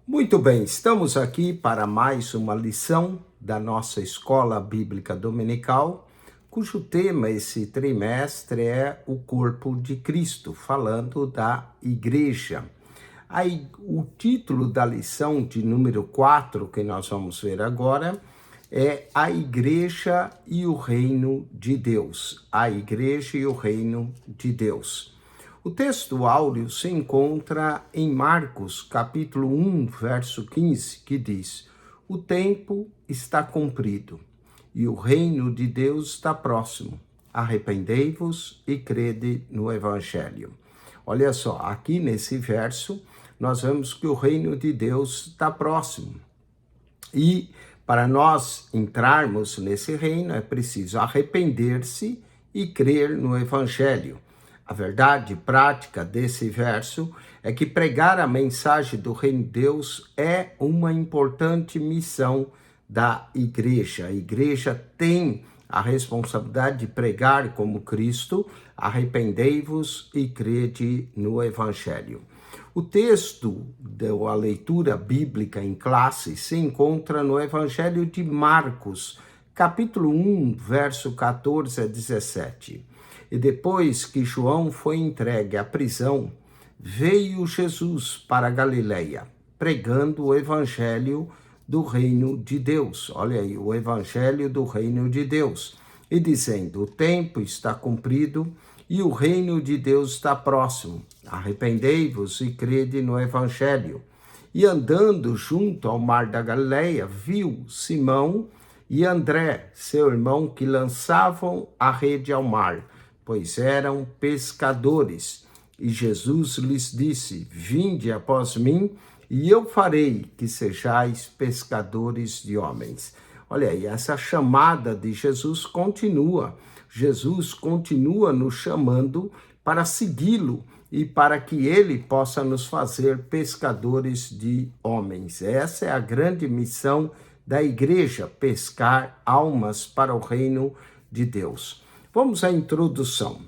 Muito bem, estamos aqui para mais uma lição da nossa Escola Bíblica Dominical, cujo tema esse trimestre é o corpo de Cristo, falando da igreja. O título da lição de número 4, que nós vamos ver agora, é a igreja e o reino de Deus. A igreja e o reino de Deus. O texto áureo se encontra em Marcos, capítulo 1, verso 15, que diz: o tempo está cumprido e o reino de Deus está próximo. Arrependei-vos e crede no Evangelho. Olha só, aqui nesse verso, nós vemos que o reino de Deus está próximo. E para nós entrarmos nesse reino, é preciso arrepender-se e crer no Evangelho. A verdade prática desse verso é que pregar a mensagem do reino de Deus é uma importante missão da igreja. A igreja tem a responsabilidade de pregar como Cristo: arrependei-vos e crede no Evangelho. O texto da leitura bíblica em classe se encontra no Evangelho de Marcos, capítulo 1, verso 14 a 17. E depois que João foi entregue à prisão, veio Jesus para a Galileia, pregando o evangelho do reino de Deus. Olha aí, o evangelho do reino de Deus. E dizendo: o tempo está cumprido e o reino de Deus está próximo. Arrependei-vos e crede no evangelho. E andando junto ao mar da Galileia, viu Simão e André, seu irmão, que lançavam a rede ao mar, pois eram pescadores. E Jesus lhes disse: vinde após mim, e eu farei que sejais pescadores de homens. Olha aí, essa chamada de Jesus continua. Jesus continua nos chamando para segui-lo e para que ele possa nos fazer pescadores de homens. Essa é a grande missão da igreja: pescar almas para o reino de Deus. Vamos à introdução.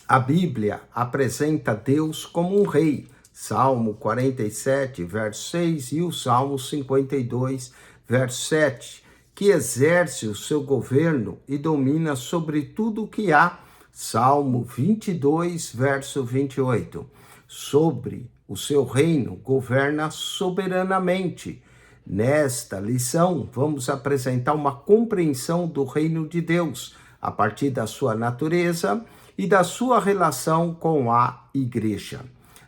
A Bíblia apresenta Deus como um rei. Salmo 47, verso 6 e o Salmo 52, verso 7, que exerce o seu governo e domina sobre tudo o que há. Salmo 22, verso 28. Sobre o seu reino governa soberanamente. Nesta lição, vamos apresentar uma compreensão do reino de Deus, a partir da sua natureza e da sua relação com a igreja.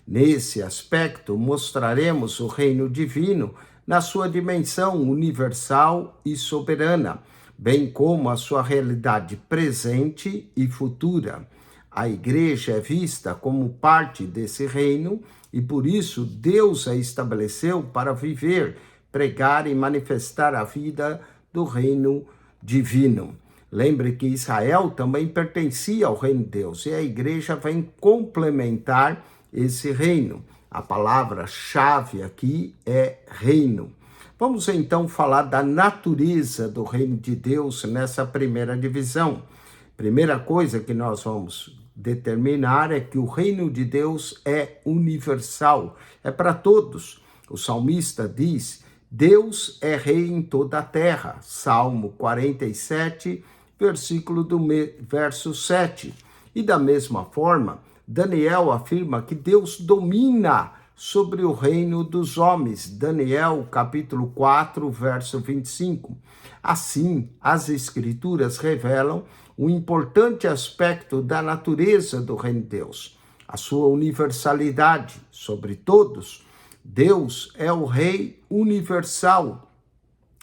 Nesse aspecto, mostraremos o reino divino na sua dimensão universal e soberana, bem como a sua realidade presente e futura. A igreja é vista como parte desse reino e, por isso, Deus a estabeleceu para viver, pregar e manifestar a vida do reino divino. Lembre que Israel também pertencia ao reino de Deus e a igreja vem complementar esse reino. A palavra-chave aqui é reino. Vamos então falar da natureza do reino de Deus nessa primeira divisão. Primeira coisa que nós vamos determinar é que o reino de Deus é universal, é para todos. O salmista diz: Deus é rei em toda a terra. Salmo 47, verso 7. E da mesma forma, Daniel afirma que Deus domina sobre o reino dos homens. Daniel, capítulo 4, verso 25. Assim, as Escrituras revelam um importante aspecto da natureza do reino de Deus, a sua universalidade sobre todos. Deus é o Rei universal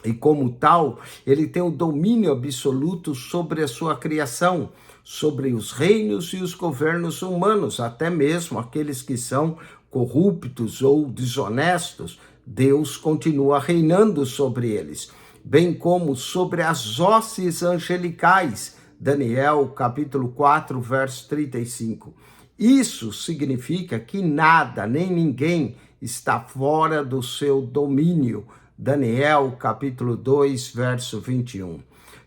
e, como tal, ele tem o domínio absoluto sobre a sua criação, sobre os reinos e os governos humanos, até mesmo aqueles que são corruptos ou desonestos. Deus continua reinando sobre eles, bem como sobre as hostes angelicais. Daniel, capítulo 4, verso 35. Isso significa que nada, nem ninguém está fora do seu domínio. Daniel, capítulo 2, verso 21.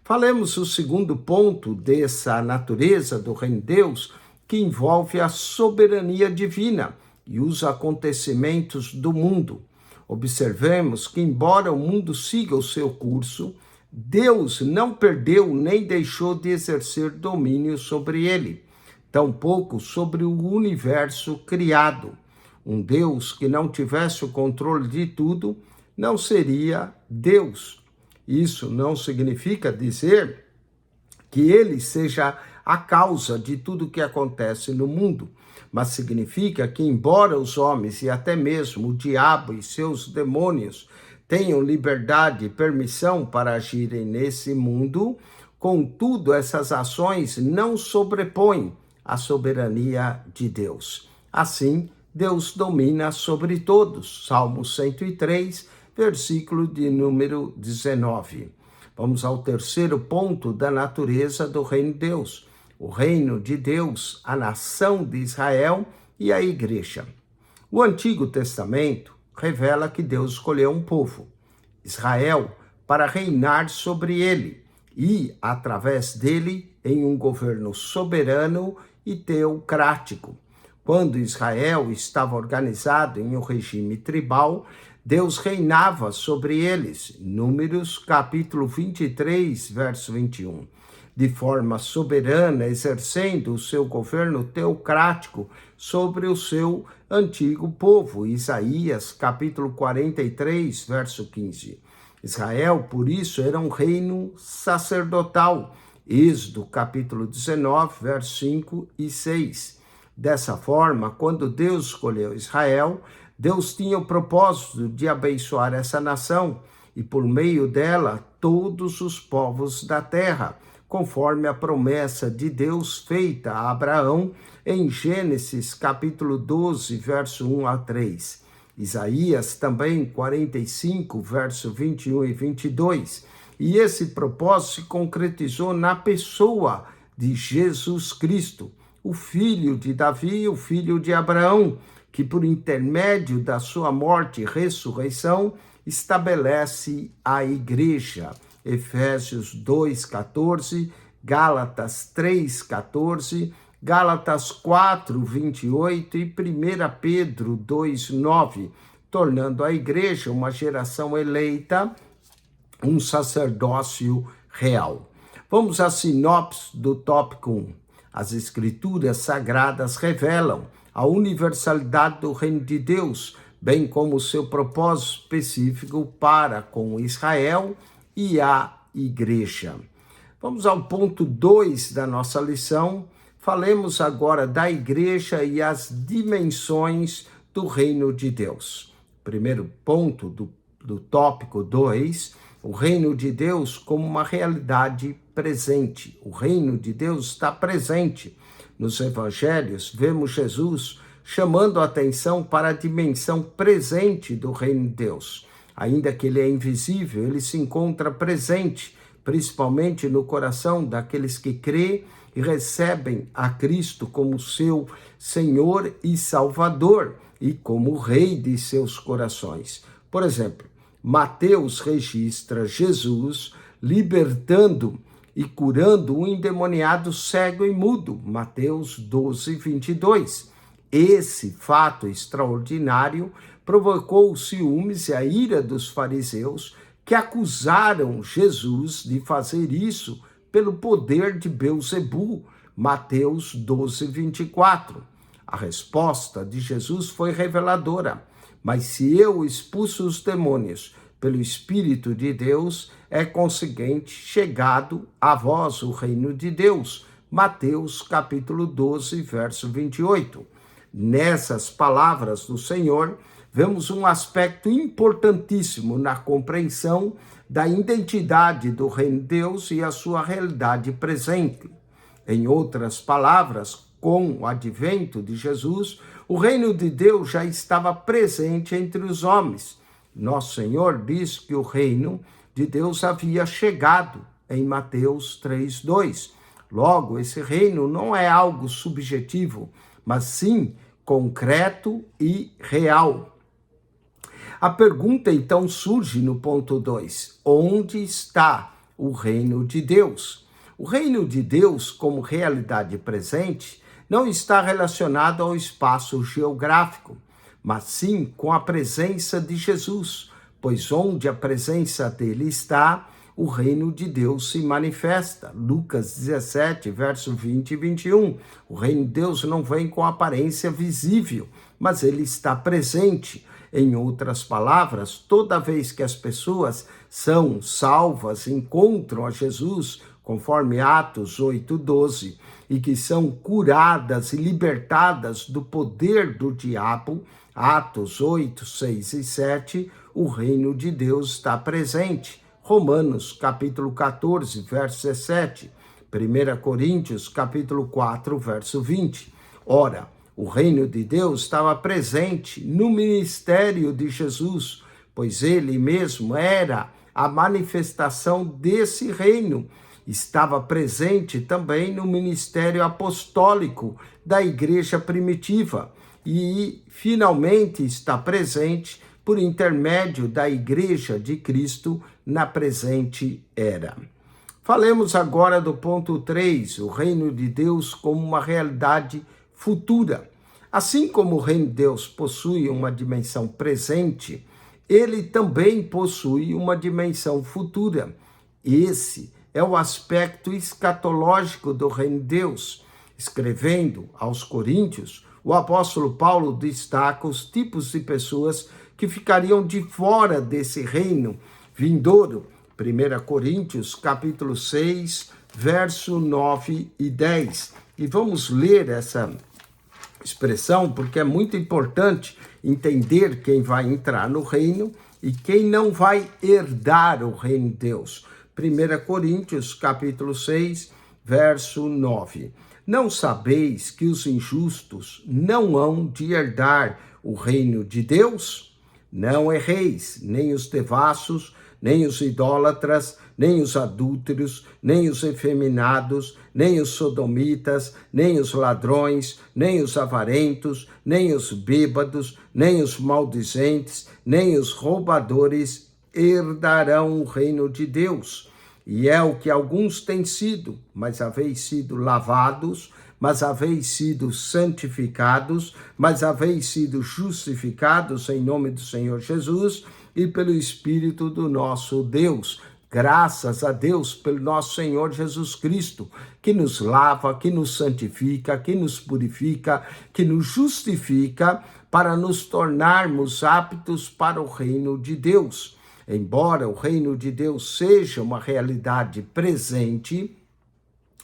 Falemos o segundo ponto dessa natureza do reino de Deus, que envolve a soberania divina e os acontecimentos do mundo. Observemos que, embora o mundo siga o seu curso, Deus não perdeu nem deixou de exercer domínio sobre ele, tampouco sobre o universo criado. Um Deus que não tivesse o controle de tudo não seria Deus. Isso não significa dizer que ele seja a causa de tudo que acontece no mundo, mas significa que, embora os homens e até mesmo o diabo e seus demônios tenham liberdade e permissão para agirem nesse mundo, contudo, essas ações não sobrepõem a soberania de Deus. Assim, Deus domina sobre todos. Salmo 103, versículo de número 19. Vamos ao terceiro ponto da natureza do reino de Deus. O reino de Deus, a nação de Israel e a igreja. O Antigo Testamento revela que Deus escolheu um povo, Israel, para reinar sobre ele e, através dele, em um governo soberano e teocrático. Quando Israel estava organizado em um regime tribal, Deus reinava sobre eles. Números capítulo 23, verso 21. De forma soberana, exercendo o seu governo teocrático sobre o seu antigo povo. Isaías capítulo 43, verso 15. Israel, por isso, era um reino sacerdotal. Êxodo capítulo 19, verso 5 e 6. Dessa forma, quando Deus escolheu Israel, Deus tinha o propósito de abençoar essa nação e, por meio dela, todos os povos da terra, conforme a promessa de Deus feita a Abraão em Gênesis capítulo 12, verso 1 a 3. Isaías também 45, verso 21 e 22. E esse propósito se concretizou na pessoa de Jesus Cristo, o filho de Davi, o filho de Abraão, que por intermédio da sua morte e ressurreição estabelece a igreja. Efésios 2:14, Gálatas 3:14, Gálatas 4:28 e 1 Pedro 2:9, tornando a igreja uma geração eleita, um sacerdócio real. Vamos à sinopse do tópico 1. As escrituras sagradas revelam a universalidade do reino de Deus, bem como o seu propósito específico para com Israel e a igreja. Vamos ao ponto 2 da nossa lição. Falemos agora da igreja e as dimensões do reino de Deus. Primeiro ponto do tópico 2, o reino de Deus como uma realidade presente. O reino de Deus está presente. Nos evangelhos, vemos Jesus chamando a atenção para a dimensão presente do reino de Deus. Ainda que ele é invisível, ele se encontra presente, principalmente no coração daqueles que crêem e recebem a Cristo como seu Senhor e Salvador e como Rei de seus corações. Por exemplo, Mateus registra Jesus libertando e curando um endemoniado cego e mudo, Mateus 12, 22. Esse fato extraordinário provocou os ciúmes e a ira dos fariseus, que acusaram Jesus de fazer isso pelo poder de Belzebu, Mateus 12, 24. A resposta de Jesus foi reveladora. Mas se eu expulso os demônios pelo Espírito de Deus, é conseguinte chegado a vós o reino de Deus. Mateus capítulo 12, verso 28. Nessas palavras do Senhor, vemos um aspecto importantíssimo na compreensão da identidade do reino de Deus e a sua realidade presente. Em outras palavras, com o advento de Jesus, o reino de Deus já estava presente entre os homens. Nosso Senhor diz que o reino de Deus havia chegado em Mateus 3:2. Logo, esse reino não é algo subjetivo, mas sim concreto e real. A pergunta então surge no ponto 2. Onde está o reino de Deus? O reino de Deus, como realidade presente, não está relacionado ao espaço geográfico. mas sim com a presença de Jesus, pois onde a presença dele está, o reino de Deus se manifesta. Lucas 17, verso 20 e 21. O reino de Deus não vem com aparência visível, mas ele está presente. Em outras palavras, toda vez que as pessoas são salvas, encontram a Jesus, conforme Atos 8:12, e que são curadas e libertadas do poder do diabo, Atos 8, 6 e 7, o reino de Deus está presente. Romanos, capítulo 14, verso 17. 1 Coríntios, capítulo 4, verso 20. Ora, o reino de Deus estava presente no ministério de Jesus, pois ele mesmo era a manifestação desse reino. Estava presente também no ministério apostólico da igreja primitiva e, finalmente, está presente por intermédio da Igreja de Cristo na presente era. Falemos agora do ponto 3, o reino de Deus como uma realidade futura. Assim como o reino de Deus possui uma dimensão presente, ele também possui uma dimensão futura. Esse é o aspecto escatológico do reino de Deus. Escrevendo aos Coríntios, o apóstolo Paulo destaca os tipos de pessoas que ficariam de fora desse reino vindouro. 1 Coríntios, capítulo 6, verso 9 e 10. E vamos ler essa expressão porque é muito importante entender quem vai entrar no reino e quem não vai herdar o reino de Deus. 1 Coríntios, capítulo 6, verso 9. Não sabeis que os injustos não hão de herdar o reino de Deus? Não erreis, nem os devassos, nem os idólatras, nem os adúlteros, nem os efeminados, nem os sodomitas, nem os ladrões, nem os avarentos, nem os bêbados, nem os maldizentes, nem os roubadores herdarão o reino de Deus. E é o que alguns têm sido, mas haveis sido lavados, mas haveis sido santificados, mas haveis sido justificados em nome do Senhor Jesus e pelo Espírito do nosso Deus. Graças a Deus pelo nosso Senhor Jesus Cristo, que nos lava, que nos santifica, que nos purifica, que nos justifica para nos tornarmos aptos para o reino de Deus. Embora o reino de Deus seja uma realidade presente,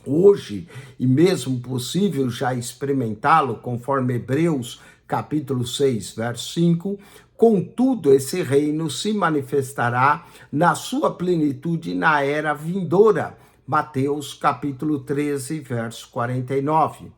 hoje, e mesmo possível já experimentá-lo, conforme Hebreus, capítulo 6, verso 5, contudo, esse reino se manifestará na sua plenitude na era vindoura. Mateus, capítulo 13, verso 49.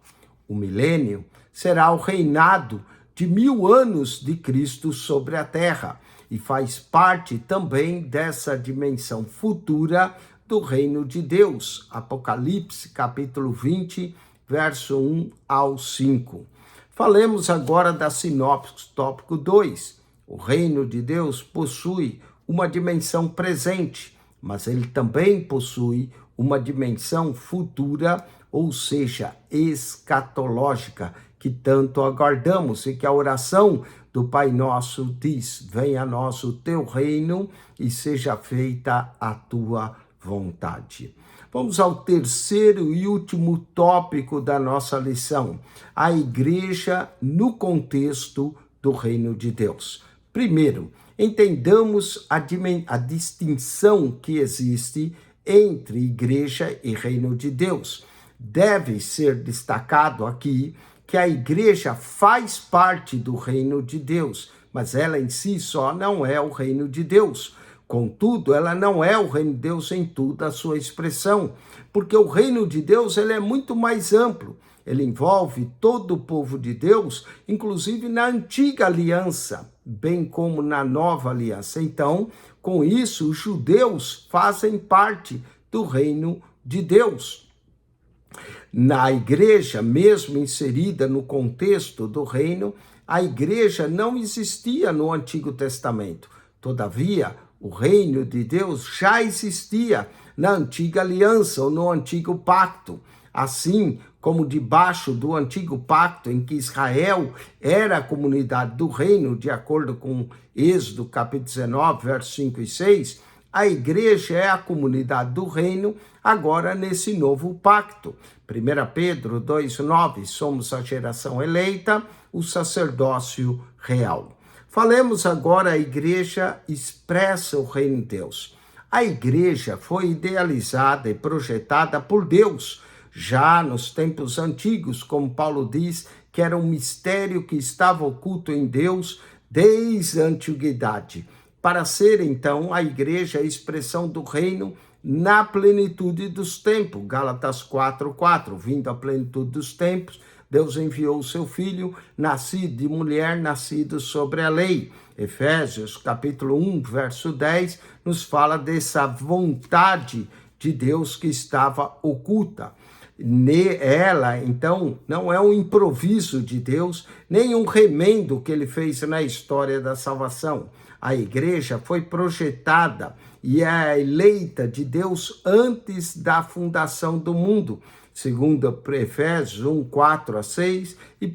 O milênio será o reinado de 1000 anos de Cristo sobre a terra e faz parte também dessa dimensão futura do reino de Deus. Apocalipse, capítulo 20, verso 1 ao 5. Falemos agora da sinopse, tópico 2. O reino de Deus possui uma dimensão presente, mas ele também possui uma dimensão futura, ou seja, escatológica, que tanto aguardamos e que a oração do Pai Nosso diz: venha a nós o teu reino e seja feita a tua vontade. Vamos ao terceiro e último tópico da nossa lição: a igreja no contexto do reino de Deus. Primeiro, entendamos a distinção que existe entre igreja e reino de Deus. Deve ser destacado aqui que a igreja faz parte do reino de Deus, mas ela em si só não é o reino de Deus. Contudo, ela não é o reino de Deus em toda a sua expressão, porque o reino de Deus ele é muito mais amplo. Ele envolve todo o povo de Deus, inclusive na antiga aliança, bem como na nova aliança. Então, com isso, os judeus fazem parte do reino de Deus. Na igreja, mesmo inserida no contexto do reino, a igreja não existia no Antigo Testamento. Todavia, o reino de Deus já existia na antiga aliança ou no antigo pacto. Assim como debaixo do antigo pacto, em que Israel era a comunidade do reino, de acordo com Êxodo capítulo 19, versos 5 e 6, a igreja é a comunidade do reino agora nesse novo pacto. 1 Pedro 2,9, somos a geração eleita, o sacerdócio real. Falemos agora, a igreja expressa o reino de Deus. A igreja foi idealizada e projetada por Deus, já nos tempos antigos, como Paulo diz, que era um mistério que estava oculto em Deus desde a antiguidade, para ser então a igreja a expressão do reino na plenitude dos tempos. Gálatas 4:4, vindo à plenitude dos tempos, Deus enviou o seu filho, nascido de mulher, nascido sobre a lei. Efésios capítulo 1, verso 10, nos fala dessa vontade de Deus que estava oculta. Ela, então, não é um improviso de Deus, nem um remendo que ele fez na história da salvação. A igreja foi projetada e é eleita de Deus antes da fundação do mundo, segundo Efésios 1, 4 a 6 e 1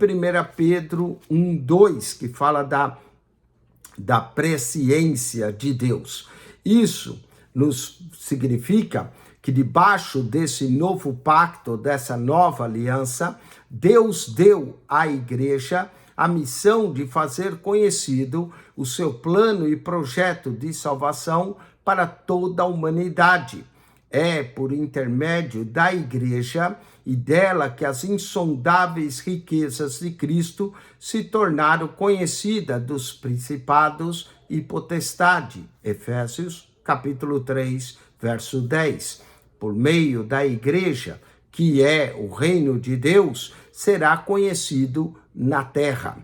Pedro 1, 2, que fala da presciência de Deus. Isso nos significa que debaixo desse novo pacto, dessa nova aliança, Deus deu à igreja a missão de fazer conhecido o seu plano e projeto de salvação para toda a humanidade. É por intermédio da igreja e dela que as insondáveis riquezas de Cristo se tornaram conhecidas dos principados e potestade. Efésios capítulo 3, verso 10. Por meio da igreja, que é o reino de Deus, será conhecido na terra.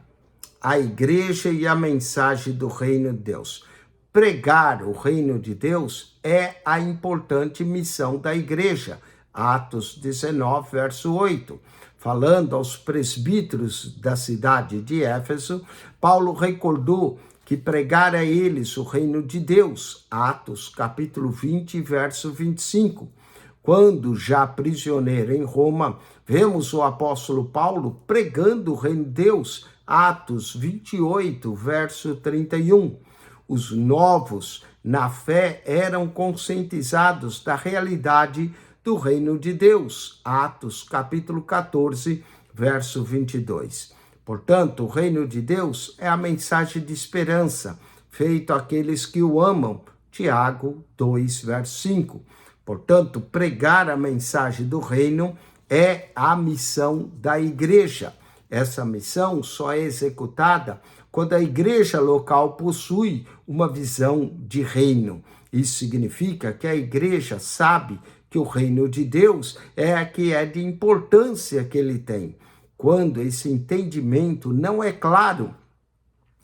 A igreja e a mensagem do reino de Deus. Pregar o reino de Deus é a importante missão da igreja. Atos 19, verso 8. Falando aos presbíteros da cidade de Éfeso, Paulo recordou que pregar a eles o reino de Deus. Atos capítulo 20, verso 25. Quando já prisioneiro em Roma, vemos o apóstolo Paulo pregando o reino de Deus. Atos 28, verso 31. Os novos na fé eram conscientizados da realidade do reino de Deus. Atos capítulo 14, verso 22. Portanto, o reino de Deus é a mensagem de esperança, feito àqueles que o amam. Tiago 2, verso 5. Portanto, pregar a mensagem do reino é a missão da igreja. Essa missão só é executada quando a igreja local possui uma visão de reino. Isso significa que a igreja sabe que o reino de Deus é a que é de importância que ele tem. Quando esse entendimento não é claro,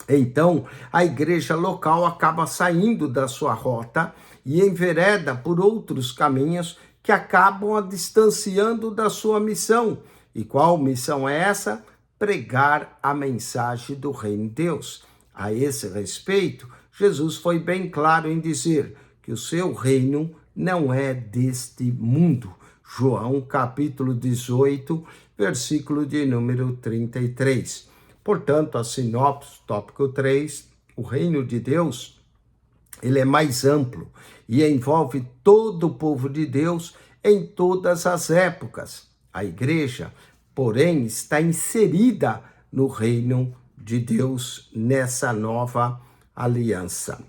então a igreja local acaba saindo da sua rota e envereda por outros caminhos que acabam a distanciando da sua missão. E qual missão é essa? Pregar a mensagem do reino de Deus. A esse respeito, Jesus foi bem claro em dizer que o seu reino não é deste mundo. João capítulo 18, versículo de número 33. Portanto, a sinopse, tópico 3, o reino de Deus, ele é mais amplo e envolve todo o povo de Deus em todas as épocas. A igreja, porém, está inserida no reino de Deus nessa nova aliança.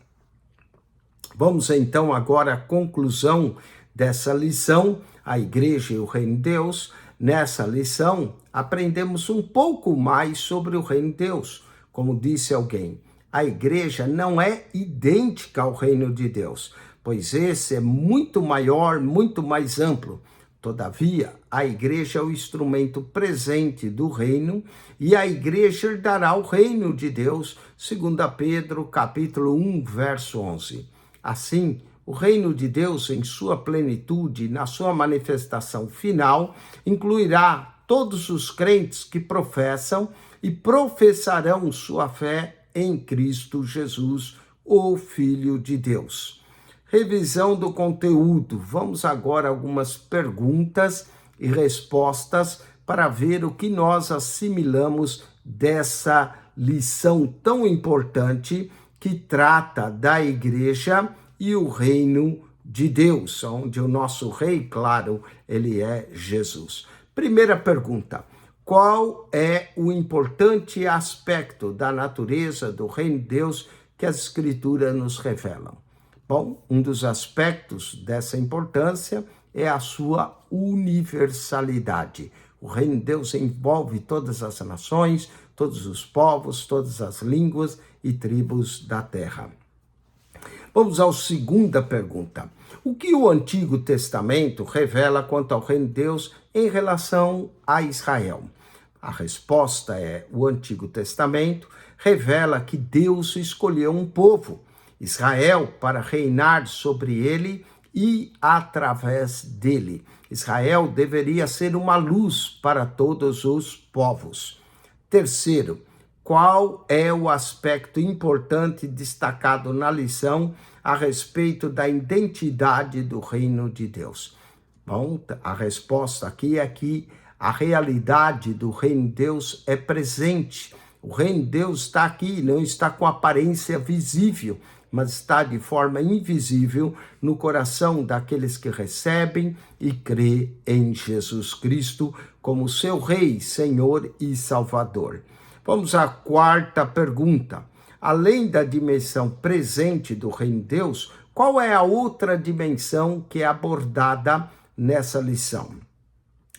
Vamos então agora à conclusão dessa lição, a igreja e o reino de Deus. Nessa lição, aprendemos um pouco mais sobre o reino de Deus. Como disse alguém, a igreja não é idêntica ao reino de Deus, pois esse é muito maior, muito mais amplo. Todavia, a igreja é o instrumento presente do reino e a igreja herdará o reino de Deus, segundo Pedro, capítulo 1, verso 11. Assim, o reino de Deus em sua plenitude, na sua manifestação final, incluirá todos os crentes que professam e professarão sua fé em Cristo Jesus, o Filho de Deus. Revisão do conteúdo. Vamos agora a algumas perguntas e respostas para ver o que nós assimilamos dessa lição tão importante que trata da igreja e o reino de Deus, onde o nosso rei, claro, ele é Jesus. Primeira pergunta: qual é o importante aspecto da natureza do reino de Deus que as escrituras nos revelam? Bom, um dos aspectos dessa importância é a sua universalidade. O reino de Deus envolve todas as nações, todos os povos, todas as línguas e tribos da terra. Vamos à segunda pergunta. O que o Antigo Testamento revela quanto ao reino de Deus em relação a Israel? A resposta é: o Antigo Testamento revela que Deus escolheu um povo, Israel, para reinar sobre ele e através dele. Israel deveria ser uma luz para todos os povos. Terceiro, qual é o aspecto importante destacado na lição a respeito da identidade do reino de Deus? Bom, a resposta aqui é que a realidade do reino de Deus é presente. O reino de Deus está aqui, não está com aparência visível, mas está de forma invisível no coração daqueles que recebem e crê em Jesus Cristo como seu Rei, Senhor e Salvador. Vamos à quarta pergunta. Além da dimensão presente do reino de Deus, qual é a outra dimensão que é abordada nessa lição?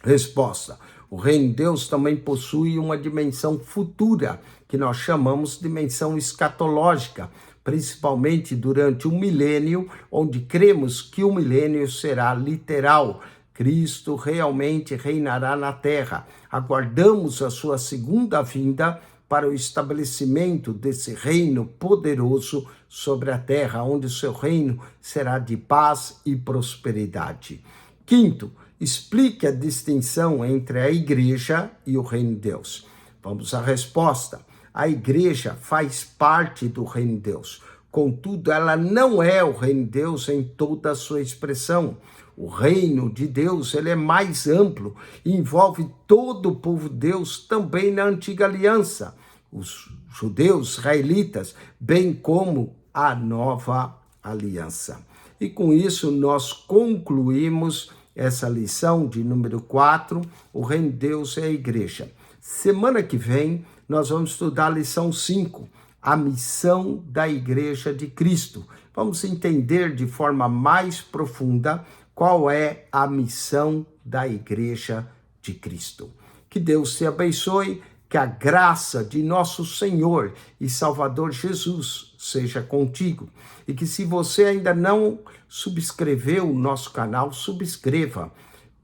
Resposta: o reino de Deus também possui uma dimensão futura, que nós chamamos de dimensão escatológica, principalmente durante o milênio, onde cremos que o milênio será literal. Cristo realmente reinará na terra. Aguardamos a sua segunda vinda para o estabelecimento desse reino poderoso sobre a terra, onde o seu reino será de paz e prosperidade. Quinto, explique a distinção entre a igreja e o reino de Deus. Vamos à resposta. A igreja faz parte do reino de Deus. Contudo, ela não é o reino de Deus em toda a sua expressão. O reino de Deus, ele é mais amplo e envolve todo o povo de Deus também na antiga aliança, os judeus, israelitas, bem como a nova aliança. E com isso nós concluímos essa lição de número 4, o reino de Deus é a igreja. Semana que vem nós vamos estudar a lição 5, a missão da igreja de Cristo. Vamos entender de forma mais profunda qual é a missão da igreja de Cristo. Que Deus te abençoe, que a graça de nosso Senhor e Salvador Jesus seja contigo. E que se você ainda não subscreveu o nosso canal, subscreva.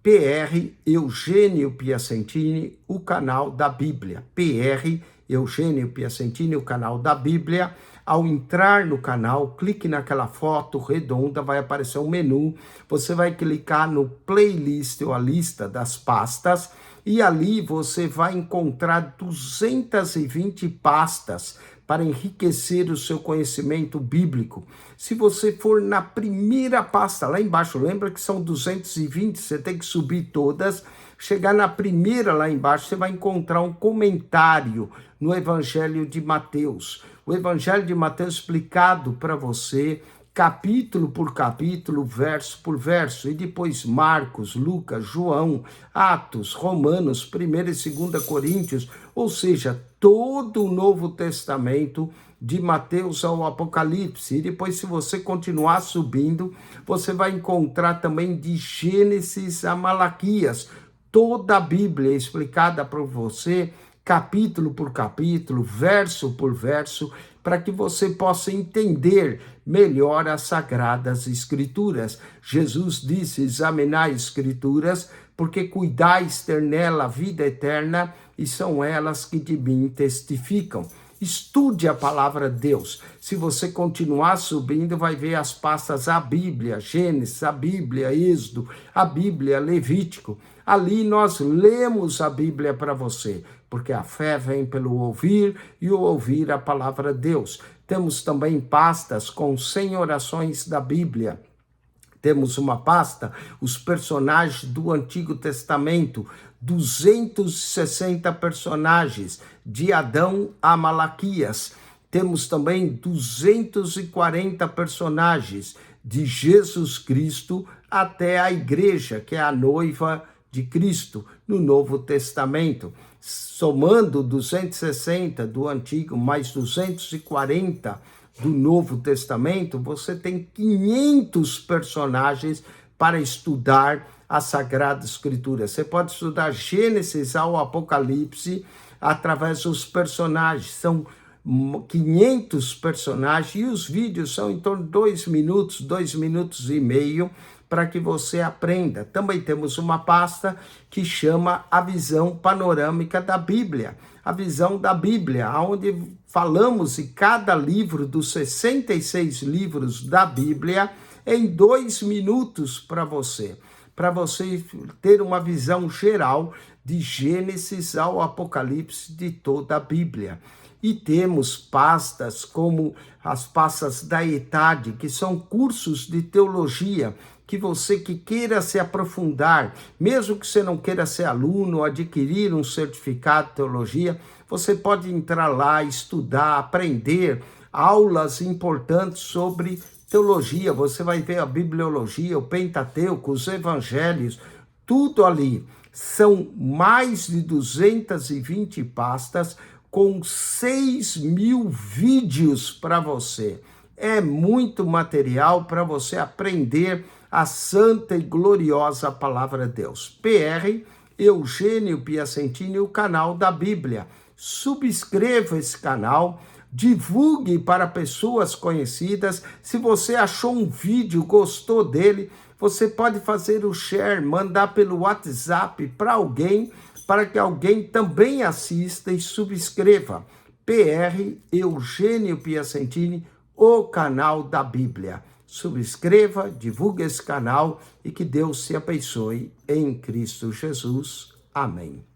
PR Eugênio Piacentini, o canal da Bíblia. PR Eugênio Piacentini, o canal da Bíblia. Ao entrar no canal, clique naquela foto redonda, vai aparecer um menu. Você vai clicar no playlist ou a lista das pastas e ali você vai encontrar 220 pastas para enriquecer o seu conhecimento bíblico. Se você for na primeira pasta, lá embaixo, lembra que são 220, você tem que subir todas, chegar na primeira lá embaixo, você vai encontrar um comentário no Evangelho de Mateus. O Evangelho de Mateus explicado para você, capítulo por capítulo, verso por verso, e depois Marcos, Lucas, João, Atos, Romanos, 1 e 2 Coríntios, ou seja, todo o Novo Testamento, de Mateus ao Apocalipse. E depois, se você continuar subindo, você vai encontrar também de Gênesis a Malaquias, toda a Bíblia explicada para você, capítulo por capítulo, verso por verso, para que você possa entender melhor as Sagradas Escrituras. Jesus disse: examinai as Escrituras, porque cuidais ter nela a vida eterna, e são elas que de mim testificam. Estude a palavra de Deus. Se você continuar subindo, vai ver as pastas a Bíblia, Gênesis, a Bíblia, Êxodo, a Bíblia, Levítico. Ali nós lemos a Bíblia para você, porque a fé vem pelo ouvir e o ouvir a palavra de Deus. Temos também pastas com 100 orações da Bíblia, Temos uma pasta, os personagens do Antigo Testamento, 260 personagens, de Adão a Malaquias. Temos também 240 personagens, de Jesus Cristo até a igreja, que é a noiva de Cristo, no Novo Testamento. Somando 260 do Antigo mais 240 do Novo Testamento, você tem 500 personagens para estudar a Sagrada Escritura. Você pode estudar Gênesis ao Apocalipse através dos personagens. São 500 personagens e os vídeos são em torno de 2 minutos e meio, para que você aprenda. Também temos uma pasta que chama A Visão Panorâmica da Bíblia. A Visão da Bíblia, onde falamos de cada livro dos 66 livros da Bíblia em 2 minutos para você ter uma visão geral de Gênesis ao Apocalipse de toda a Bíblia. E temos pastas como as pastas da ETAD, que são cursos de teologia, que você que queira se aprofundar, mesmo que você não queira ser aluno ou adquirir um certificado de teologia, você pode entrar lá, estudar, aprender aulas importantes sobre teologia. Você vai ver a bibliologia, o Pentateuco, os evangelhos, tudo ali. São mais de 220 pastas com 6.000 vídeos para você. É muito material para você aprender a santa e gloriosa palavra de Deus. PR Eugênio Piacentini, o canal da Bíblia. Subscreva esse canal, divulgue para pessoas conhecidas. Se você achou um vídeo, gostou dele, você pode fazer o share, mandar pelo WhatsApp para alguém, para que alguém também assista e subscreva. PR Eugênio Piacentini, o canal da Bíblia. Subscreva, divulgue esse canal e que Deus te abençoe em Cristo Jesus. Amém.